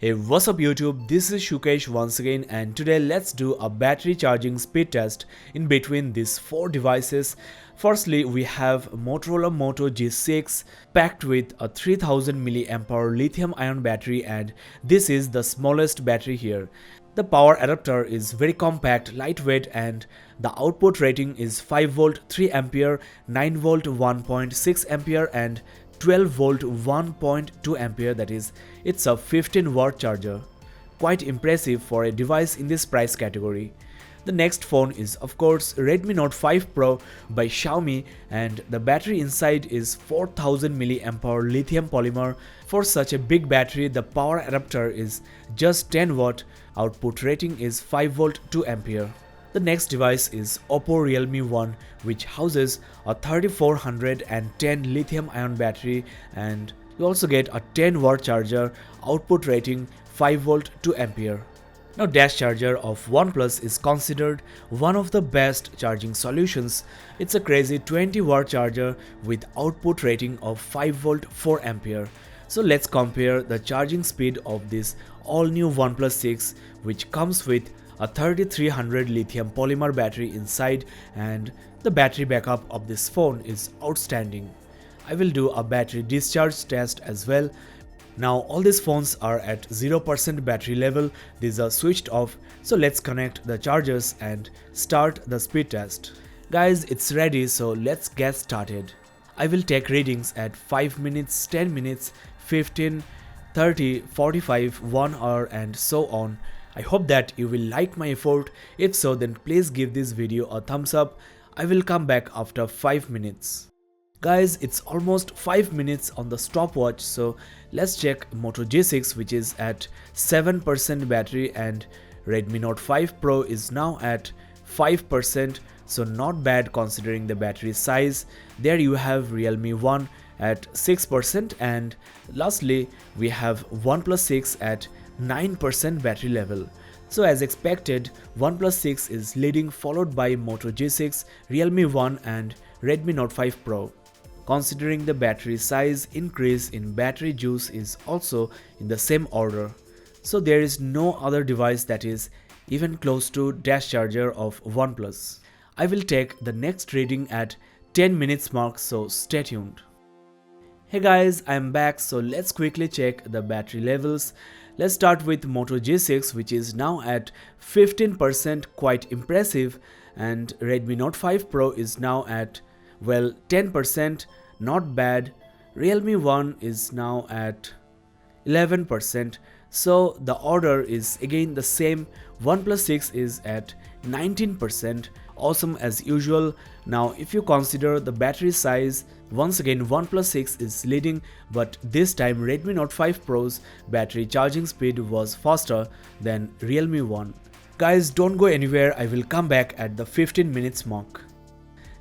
Hey, what's up YouTube? This is Shukesh once again, and today let's do a battery charging speed test in between these four devices. Firstly, we have Motorola Moto G6 packed with a 3000 mAh lithium ion battery, and this is the smallest battery here. The power adapter is very compact, lightweight, and the output rating is 5V 3A, 9V 1.6A and 12V 1.2A, that is, it's a 15W charger. Quite impressive for a device in this price category. The next phone is of course Redmi Note 5 Pro by Xiaomi, and the battery inside is 4000 mAh lithium polymer. For such a big battery, the power adapter is just 10W, output rating is 5V 2A. The next device is Oppo RealMe 1, which houses a 3410 lithium ion battery, and you also get a 10W charger, output rating 5V 2A. Now, Dash charger of OnePlus is considered one of the best charging solutions. It's a crazy 20W charger with output rating of 5V 4A. So let's compare the charging speed of this all new OnePlus 6, which comes with a 3300 lithium polymer battery inside, and the battery backup of this phone is outstanding. I will do a battery discharge test as well. Now all these phones are at 0% battery level, these are switched off, so let's connect the chargers and start the speed test. Guys, it's ready, so let's get started. I will take readings at 5 minutes, 10 minutes, 15, 30, 45, 1 hour and so on. I hope that you will like my effort. If so, then please give this video a thumbs up. I will come back after 5 minutes. Guys, it's almost 5 minutes on the stopwatch, so let's check Moto G6, which is at 7% battery, and Redmi Note 5 Pro is now at 5%, so not bad considering the battery size. There you have Realme 1 at 6%, and lastly we have OnePlus 6 at 9% battery level. So as expected, OnePlus 6 is leading, followed by Moto G6, Realme 1 and Redmi Note 5 Pro. Considering the battery size, increase in battery juice is also in the same order. So there is no other device that is even close to Dash charger of OnePlus. I will take the next reading at 10 minutes mark, so stay tuned. Hey guys, I am back, so let's quickly check the battery levels. Let's start with Moto G6, which is now at 15%, quite impressive, and Redmi Note 5 Pro is now at, well, 10%, not bad. Realme 1 is now at 11%, so the order is again the same. OnePlus 6 is at 19%, awesome as usual. Now if you consider the battery size, once again OnePlus 6 is leading, but this time Redmi Note 5 Pro's battery charging speed was faster than Realme 1. Guys, don't go anywhere, I will come back at the 15 minutes mark.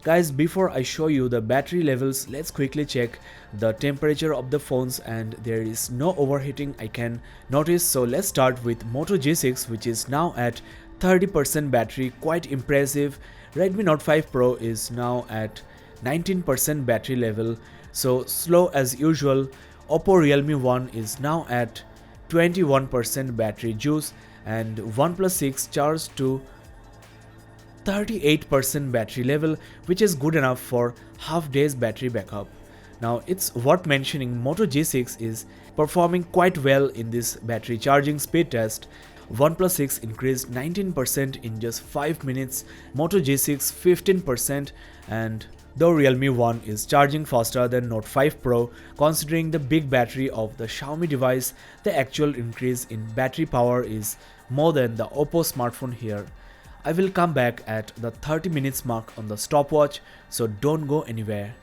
Guys, before I show you the battery levels, let's quickly check the temperature of the phones, and there is no overheating I can notice. So let's start with Moto G6, which is now at 30% battery, quite impressive. Redmi Note 5 Pro is now at 19% battery level, so slow as usual. Oppo Realme 1 is now at 21% battery juice, and OnePlus 6 charged to 38% battery level, which is good enough for half day's battery backup. Now it's worth mentioning Moto G6 is performing quite well in this battery charging speed test. OnePlus 6 increased 19% in just 5 minutes, Moto G6 15%, and though Realme 1 is charging faster than Note 5 Pro, considering the big battery of the Xiaomi device, the actual increase in battery power is more than the Oppo smartphone here. I will come back at the 30 minutes mark on the stopwatch, so don't go anywhere.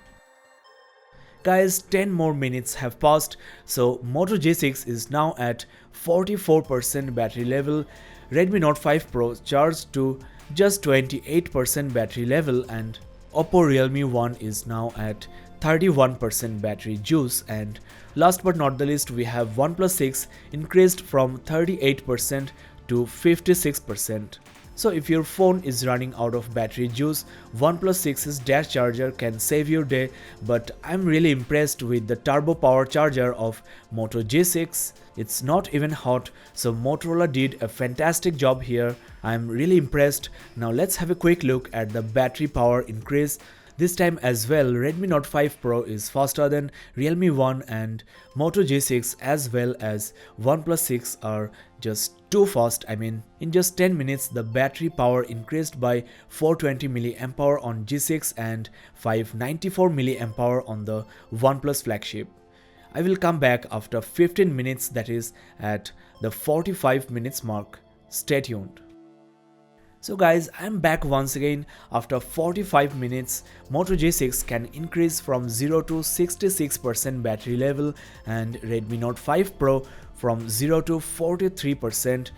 Guys, 10 more minutes have passed, so Moto G6 is now at 44% battery level, Redmi Note 5 Pro charged to just 28% battery level, and Oppo Realme 1 is now at 31% battery juice, and last but not the least we have OnePlus 6 increased from 38% to 56%. So if your phone is running out of battery juice, OnePlus 6's Dash charger can save your day, but I'm really impressed with the turbo power charger of Moto G6. It's not even hot, so Motorola did a fantastic job here. I'm really impressed. Now let's have a quick look at the battery power increase. This time as well, Redmi Note 5 Pro is faster than Realme 1 and Moto G6 as well as OnePlus 6 are just too fast. I mean, in just 10 minutes, the battery power increased by 420 mAh on G6 and 594 mAh on the OnePlus flagship. I will come back after 15 minutes, that is at the 45 minutes mark. Stay tuned. So guys, I'm back once again. After 45 minutes, Moto G6 can increase from 0 to 66% battery level and Redmi Note 5 Pro from 0 to 43%.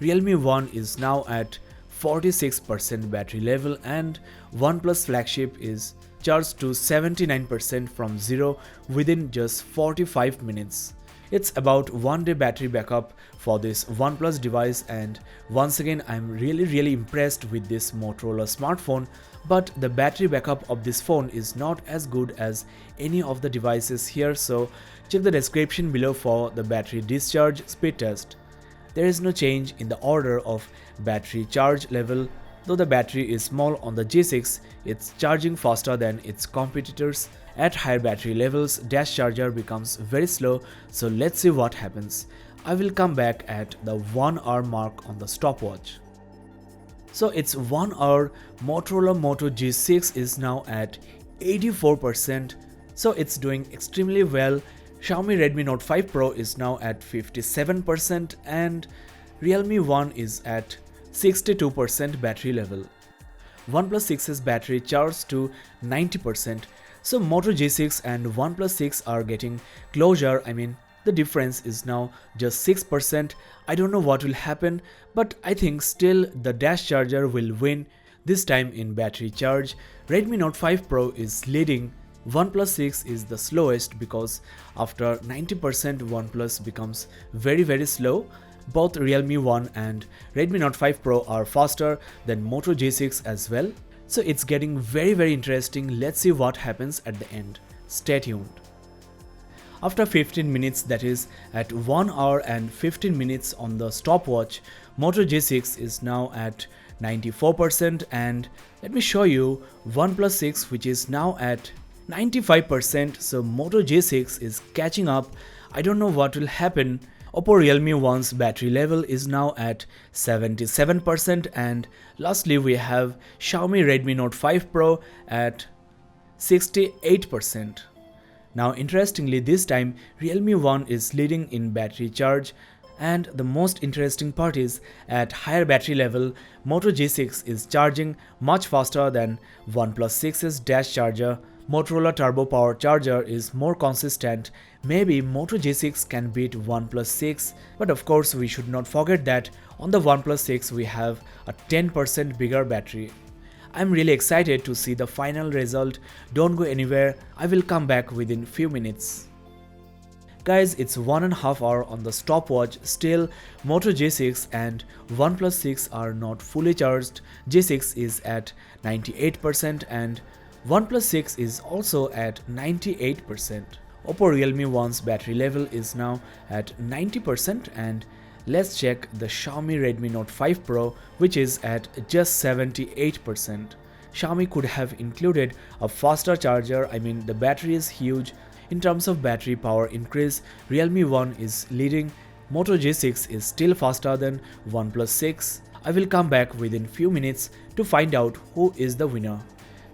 Realme 1 is now at 46% battery level and OnePlus flagship is charged to 79% from 0 within just 45 minutes. It's about 1 day battery backup for this OnePlus device, and once again I'm really impressed with this Motorola smartphone, but the battery backup of this phone is not as good as any of the devices here, so check the description below for the battery discharge speed test. There is no change in the order of battery charge level. Though the battery is small on the G6, it's charging faster than its competitors. At higher battery levels, Dash charger becomes very slow, so let's see what happens. I will come back at the 1 hour mark on the stopwatch. So it's 1 hour, Motorola Moto G6 is now at 84%, so it's doing extremely well. Xiaomi Redmi Note 5 Pro is now at 57% and Realme 1 is at 62% battery level. OnePlus 6's battery charged to 90%. So Moto G6 and OnePlus 6 are getting closer. I mean, the difference is now just 6%. I don't know what will happen, but I think still the Dash charger will win. This time in battery charge, Redmi Note 5 Pro is leading. OnePlus 6 is the slowest because after 90% OnePlus becomes very slow. Both Realme 1 and Redmi Note 5 Pro are faster than Moto G6 as well. So it's getting very interesting. Let's see what happens at the end. Stay tuned. After 15 minutes, that is at 1 hour and 15 minutes on the stopwatch, Moto G6 is now at 94%, and let me show you OnePlus 6 which is now at 95%. So Moto G6 is catching up. I don't know what will happen. Oppo RealMe 1's battery level is now at 77%, and lastly we have Xiaomi Redmi Note 5 Pro at 68%. Now interestingly, this time Realme 1 is leading in battery charge, and the most interesting part is at higher battery level, Moto G6 is charging much faster than OnePlus 6's Dash charger. Motorola turbo power charger is more consistent. Maybe Moto G6 can beat OnePlus 6, but of course we should not forget that on the OnePlus 6 we have a 10% bigger battery. I'm really excited to see the final result. Don't go anywhere, I will come back within few minutes. Guys, it's 1.5 hours on the stopwatch. Still, Moto G6 and OnePlus 6 are not fully charged. G6 is at 98% and OnePlus 6 is also at 98%. Oppo RealMe 1's battery level is now at 90%, and let's check the Xiaomi Redmi Note 5 Pro, which is at just 78%. Xiaomi could have included a faster charger. I mean, the battery is huge. In terms of battery power increase, Realme 1 is leading. Moto G6 is still faster than OnePlus 6. I will come back within few minutes to find out who is the winner.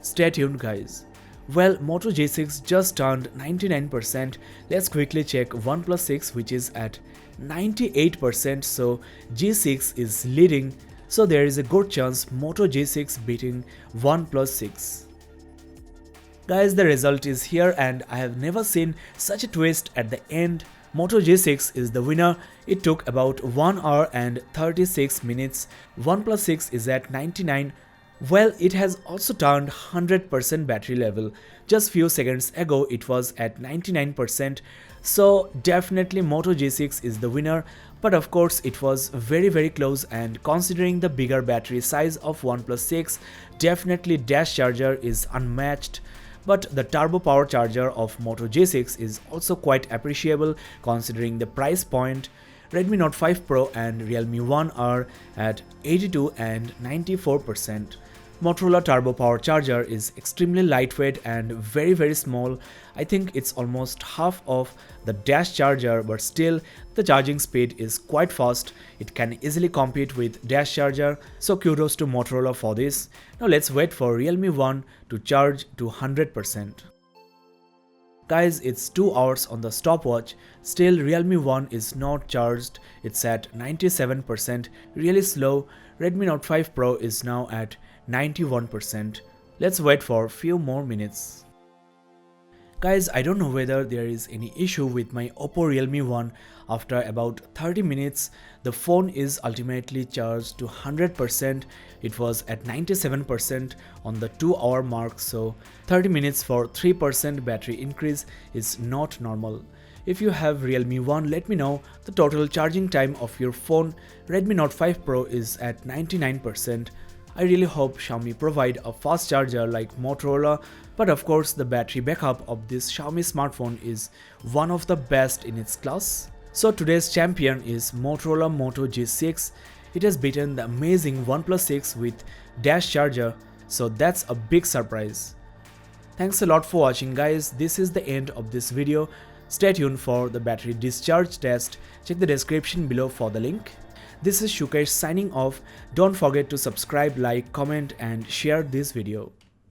Stay tuned guys. Well, Moto G6 just turned 99%. Let's quickly check OnePlus 6 which is at 98%, so G6 is leading. So there is a good chance Moto G6 beating OnePlus 6. Guys, the result is here and I have never seen such a twist at the end. Moto G6 is the winner. It took about 1 hour and 36 minutes. OnePlus 6 is at 99%. Well, it has also turned 100% battery level. Just few seconds ago it was at 99%. So definitely Moto G6 is the winner, but of course it was very close, and considering the bigger battery size of OnePlus 6, definitely Dash charger is unmatched. But the turbo power charger of Moto G6 is also quite appreciable considering the price point. Redmi Note 5 Pro and Realme 1 are at 82 and 94%. Motorola turbo power charger is extremely lightweight and very small. I think it's almost half of the Dash charger, but still the charging speed is quite fast. It can easily compete with Dash charger, so kudos to Motorola for this. Now let's wait for Realme 1 to charge to 100%. Guys, it's 2 hours on the stopwatch. Still Realme 1 is not charged. It's at 97%, really slow. Redmi Note 5 Pro is now at 91%. Let's wait for a few more minutes. Guys, I don't know whether there is any issue with my Oppo RealMe 1. After about 30 minutes, the phone is ultimately charged to 100%. It was at 97% on the 2-hour mark, so 30 minutes for 3% battery increase is not normal. If you have Realme 1, let me know the total charging time of your phone. Redmi Note 5 Pro is at 99%. I really hope Xiaomi provide a fast charger like Motorola, but of course the battery backup of this Xiaomi smartphone is one of the best in its class. So today's champion is Motorola Moto G6. It has beaten the amazing OnePlus 6 with Dash charger, so that's a big surprise. Thanks a lot for watching, guys. This is the end of this video. Stay tuned for the battery discharge test. Check the description below for the link. This is Shukesh signing off. Don't forget to subscribe, like, comment and share this video.